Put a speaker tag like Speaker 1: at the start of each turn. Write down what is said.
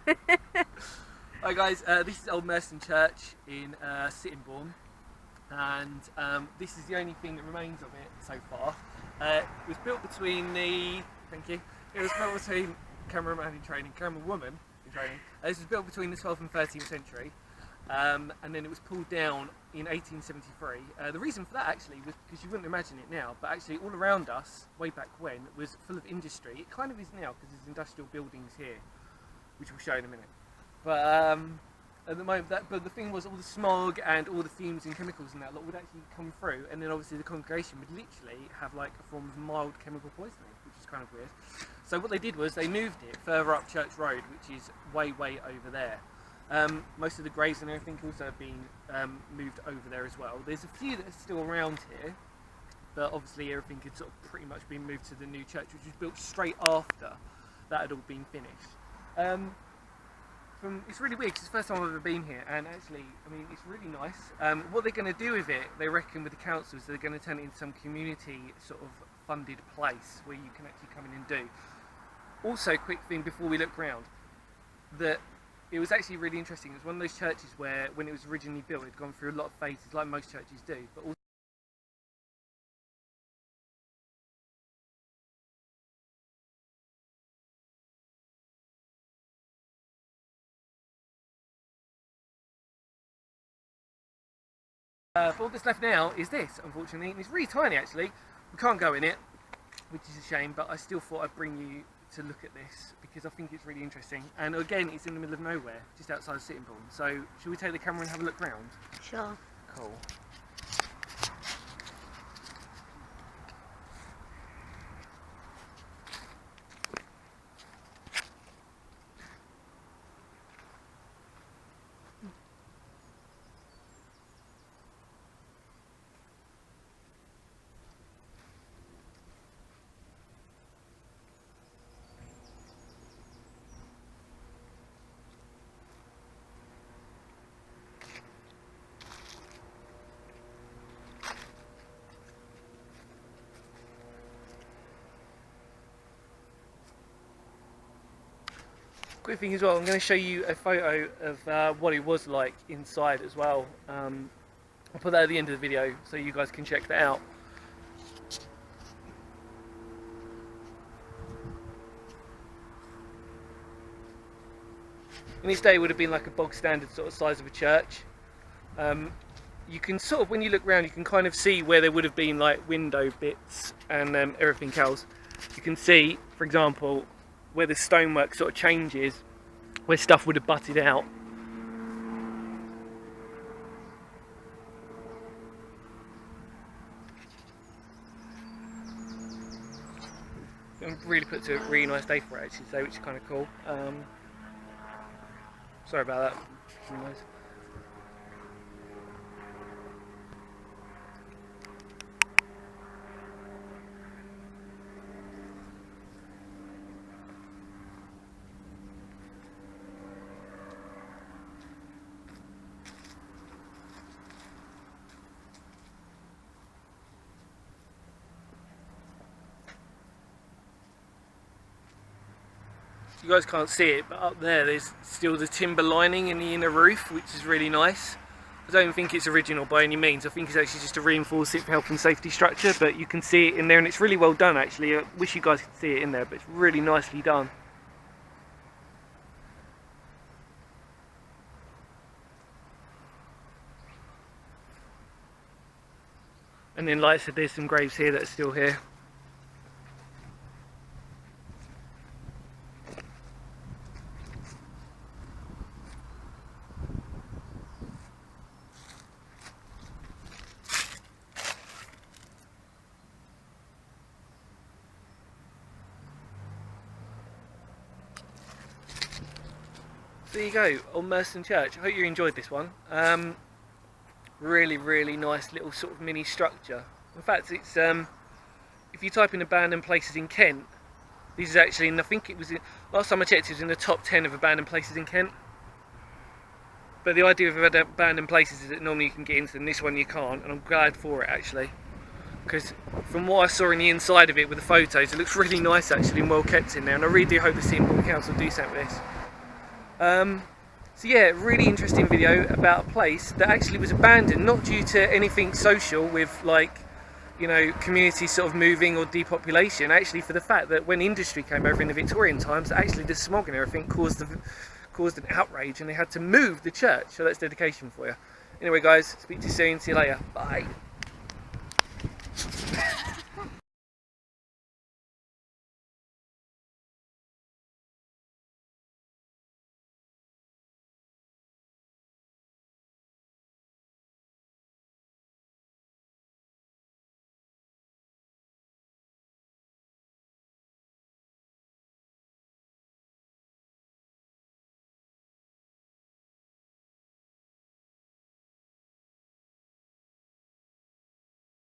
Speaker 1: Hi guys, this is Old Murston Church in Sittingbourne, and this is the only thing that remains of it so far. It was built between thank you, it was built between cameraman in training, camerawoman in training. This was built between the 12th and 13th century, and then it was pulled down in 1873. The reason for that actually was because you wouldn't imagine it now, but actually all around us, way back when, was full of industry. It kind of is now because there's industrial buildings here, which we'll show in a minute. But at the moment, but the thing was, all the smog and all the fumes and chemicals and that lot would actually come through, and then obviously the congregation would literally have like a form of mild chemical poisoning, which is kind of weird. So what they did was they moved it further up Church Road, which is way over there. Most of the graves and everything also have been moved over there as well. There's a few that are still around here, but obviously everything had sort of pretty much been moved to the new church, which was built straight after that had all been finished. It's really weird because it's the first time I've ever been here, and actually, I mean, it's really nice. What they're going to do with it, they reckon with the council, is they're going to turn it into some community sort of funded place where you can actually come in and do. Also, quick thing before we look round, that it was actually really interesting. It was one of those churches where, when it was originally built, it had gone through a lot of phases, like most churches do, but also all that's left now is this, unfortunately, and it's really tiny actually. We can't go in it, which is a shame, but I still thought I'd bring you to look at this because I think it's really interesting. And again, it's in the middle of nowhere, just outside of Sittingbourne. So, should we take the camera and have a look round?
Speaker 2: Sure.
Speaker 1: Cool. Quick thing as well, I'm going to show you a photo of what it was like inside as well. I'll put that at the end of the video so you guys can check that out. In this day it would have been like a bog standard sort of size of a church. You can sort of, when you look around, you can kind of see where there would have been like window bits and everything else. You can see, for example, where the stonework sort of changes, where stuff would have butted out. And really put to a really nice day for it actually, so, which is kind of cool. Sorry about that. Nice. You guys can't see it, but up there's still the timber lining in the inner roof, which is really nice. I don't think it's original by any means. I think it's actually just a reinforced health and safety structure, but you can see it in there and it's really well done actually. I wish you guys could see it in there, but it's really nicely done. And then, like I said, there's some graves here that are still here. There you go, Old Murston Church. I hope you enjoyed this one. Really nice little sort of mini structure. In fact, it's if you type in abandoned places in Kent, this is actually, and I think it was last time I checked, it was in the top 10 of abandoned places in Kent. But the idea of abandoned places is that normally you can get into them, this one you can't, and I'm glad for it actually. Because from what I saw in the inside of it with the photos, it looks really nice actually and well kept in there, and I really do hope the Sittingbourne Council do something with this. So yeah, really interesting video about a place that actually was abandoned, not due to anything social with like, you know, community sort of moving or depopulation, actually for the fact that when industry came over in the Victorian times, actually the smog and everything caused an outrage and they had to move the church. So that's dedication for you. Anyway guys, speak to you soon, see you later, bye.